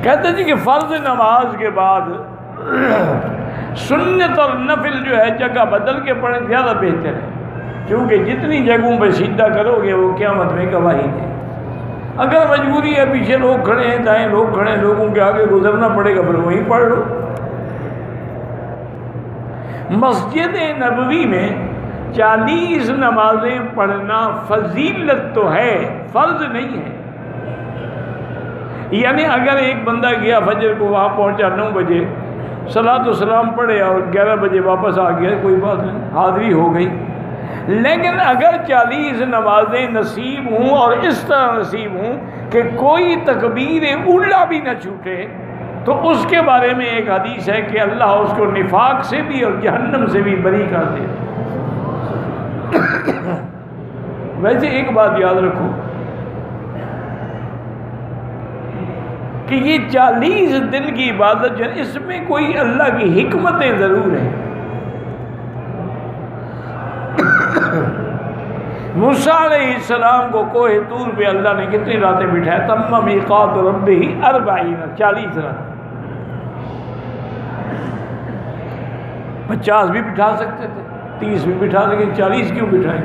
کہتے جی کہ فرض نماز کے بعد سنت اور نفل جو ہے جگہ بدل کے پڑھیں زیادہ بہتر ہے، کیونکہ جتنی جگہوں پہ سجدہ کرو گے وہ قیامت میں گواہی دے۔ اگر مجبوری ہے پیچھے لوگ کھڑے ہیں، دائیں لوگ کھڑے ہیں، لوگوں کے آگے گزرنا پڑے گا، پھر وہیں پڑھ لو۔ مسجد نبوی میں 40 نمازیں پڑھنا فضیلت تو ہے، فرض نہیں ہے۔ یعنی اگر ایک بندہ گیا فجر کو، وہاں پہنچا 9 بجے، صلاۃ و سلام پڑھے اور 11 بجے واپس آ گیا، کوئی بات نہیں، حاضری ہو گئی۔ لیکن اگر 40 نمازیں نصیب ہوں اور اس طرح نصیب ہوں کہ کوئی تکبیر اولیٰ بھی نہ چھوٹے، تو اس کے بارے میں ایک حدیث ہے کہ اللہ اس کو نفاق سے بھی اور جہنم سے بھی بری کر دے۔ ویسے ایک بات یاد رکھو کہ یہ 40 دن کی عبادت جو ہے، اس میں کوئی اللہ کی حکمتیں ضرور ہیں۔ موسیٰ علیہ السلام کو کوہ طور پہ اللہ نے کتنی راتیں بٹھایا؟ تم میقات ربہ 40 رات۔ 50 بھی بٹھا سکتے تھے، 30 بھی بٹھا سکتے، 40 کیوں بٹھائیں؟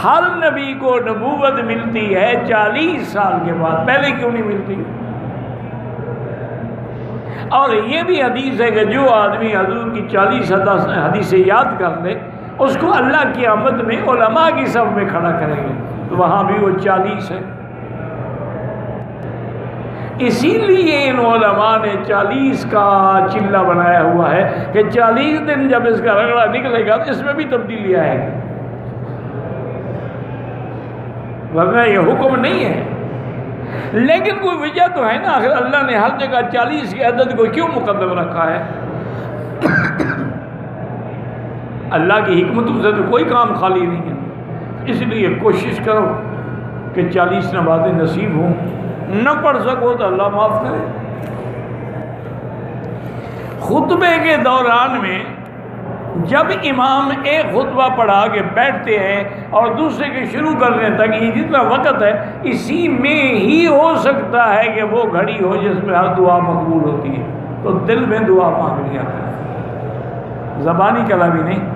ہر نبی کو نبوت ملتی ہے 40 سال کے بعد، پہلے کیوں نہیں ملتی؟ اور یہ بھی حدیث ہے کہ جو آدمی حضور کی 40 حدیثیں یاد کر لے، اس کو اللہ کی قیامت میں علماء کی صف میں کھڑا کریں گے، تو وہاں بھی وہ 40 ہے۔ اسی لیے ان علماء نے 40 کا چلہ بنایا ہوا ہے کہ 40 دن جب اس کا رگڑا نکلے گا تو اس میں بھی تبدیلی آئے گی، ورنہ یہ حکم نہیں ہے۔ لیکن کوئی وجہ تو ہے نا، آخر اللہ نے ہر جگہ 40 کی عدد کو کیوں مقدم رکھا ہے؟ اللہ کی حکمتوں سے تو کوئی کام خالی نہیں ہے۔ اس لیے کوشش کرو کہ 40 نمازیں نصیب ہوں، نہ پڑھ سکو تو اللہ معاف کرے۔ خطبے کے دوران میں جب امام ایک خطبہ پڑھا کے بیٹھتے ہیں اور دوسرے کے شروع کرنے تک یہ جتنا وقت ہے، اسی میں ہی ہو سکتا ہے کہ وہ گھڑی ہو جس میں ہر دعا مقبول ہوتی ہے، تو دل میں دعا مانگ لیا کریں، زبانی کلامی نہیں۔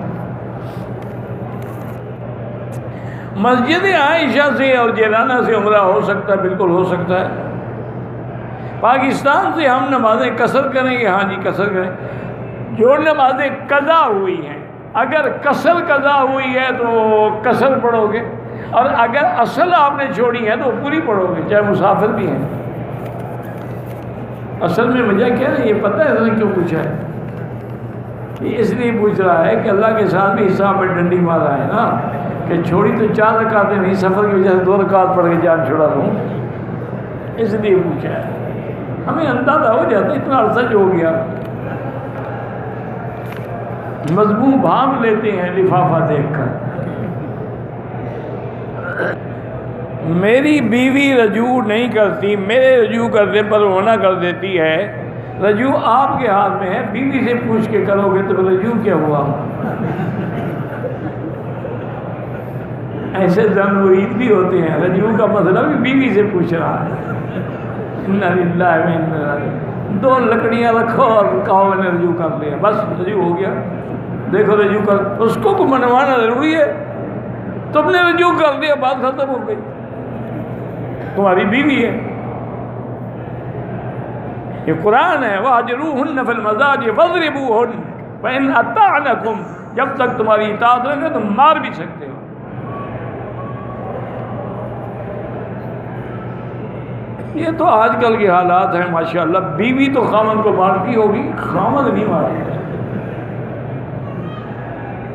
مسجد عائشہ سے اور جیرانہ سے عمرہ ہو سکتا ہے، بالکل ہو سکتا ہے۔ پاکستان سے ہم نمازیں قصر کریں گے، ہاں جی قصر کریں۔ جو نمازیں قضا ہوئی ہیں، اگر قصر قضا ہوئی ہے تو قصر پڑھو گے، اور اگر اصل آپ نے چھوڑی ہے تو پوری پڑھو گے، چاہے مسافر بھی ہیں۔ اصل میں وجہ کیا ہے؟ یہ پتہ ہے اس نے کیوں پوچھا ہے؟ یہ اس لیے پوچھ رہا ہے کہ اللہ کے ساتھ بھی حساب میں ڈنڈی مارا ہے نا، کہ چھوڑی تو 4 رکعتیں نہیں، سفر کی وجہ سے 2 رکعت پڑھ کے جان چھوڑا دوں، اس لیے پوچھا ہے۔ ہمیں اندازہ ہو جاتا ہے، اتنا عرصہ جو ہو گیا، مضمون بھانپ لیتے ہیں لفافہ دیکھ کر۔ میری بیوی رجوع نہیں کرتی، میرے رجوع کرنے پر رونا کر دیتی ہے۔ رجوع آپ کے ہاتھ میں ہے، بیوی سے پوچھ کے کرو گے تو رجوع کیا ہوا؟ ایسے زن مرید بھی ہوتے ہیں، رجوع کا مسئلہ بھی بیوی سے پوچھ رہا ہے۔ انا للہ و انا الیہ راجعون۔ 2 لکڑیاں رکھو اور کہو میں نے رجوع کر لیا، بس رجوع ہو گیا۔ دیکھو رجوع کر، اس کو منوانا ضروری ہے۔ تم نے رجوع کر دیا، بات ختم ہو گئی، تمہاری بیوی ہے۔ یہ قرآن ہے، وَاهْجُرُوهُنَّ فِي الْمَضَاجِعِ فَاضْرِبُوهُنَّ فَإِنْ أَطَّعْنَكُمْ، جب تک تمہاری اطاعت رکھے تم مار بھی سکتے ہو۔ یہ تو آج کل کے حالات ہیں، ماشاءاللہ۔ بیوی تو خامن کو مارتی ہوگی، خامن نہیں مارتی۔